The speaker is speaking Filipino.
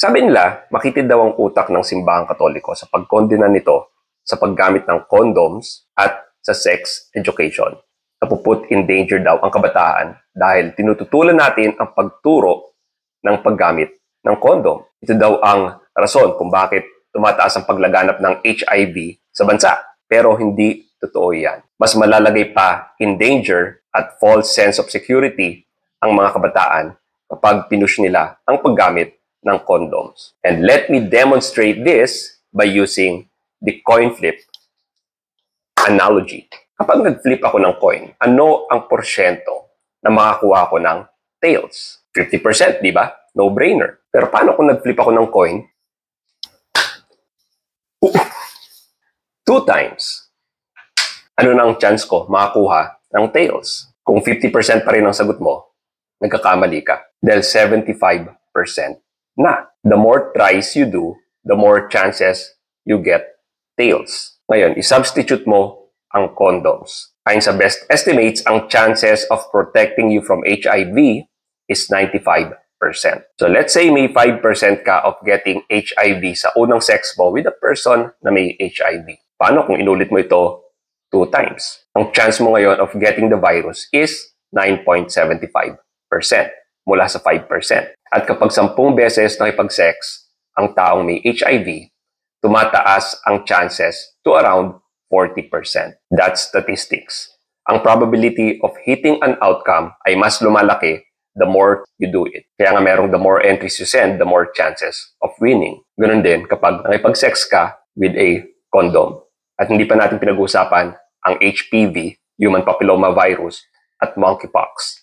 Sabi nila, makitid daw ang utak ng simbahang Katoliko sa pagkondena nito sa paggamit ng condoms at sa sex education. Napuput in danger daw ang kabataan dahil tinututulan natin ang pagturo ng paggamit ng condom. Ito daw ang rason kung bakit tumataas ang paglaganap ng HIV sa bansa. Pero hindi totoo yan. Mas malalagay pa in danger at false sense of security ang mga kabataan kapag pinush nila ang paggamit ng condoms. And let me demonstrate this by using the coin flip analogy. Kapag nag-flip ako ng coin, ano ang porsyento na makakuha ko ng tails? 50%, di ba? No-brainer. Pero paano kung nag-flip ako ng coin? 2 times. Ano nang chance ko makakuha ng tails? Kung 50% pa rin ang sagot mo, nagkakamali ka. Dahil 75% na. The more tries you do, the more chances you get tails. Ngayon, i-substitute mo ang condoms. Ayon sa best estimates, ang chances of protecting you from HIV is 95%. So let's say may 5% ka of getting HIV sa unang sex mo with a person na may HIV. Paano kung inulit mo ito 2 times? Ang chance mo ngayon of getting the virus is 9.75% mula sa 5%. At kapag 10 beses nakipag-sex ang taong may HIV, tumataas ang chances to around 40%. That's statistics. Ang probability of hitting an outcome ay mas lumalaki the more you do it. Kaya nga merong the more entries you send, the more chances of winning. Ganun din kapag nakipag-sex ka with a condom. At hindi pa natin pinag-uusapan ang HPV, human papilloma virus, at monkeypox.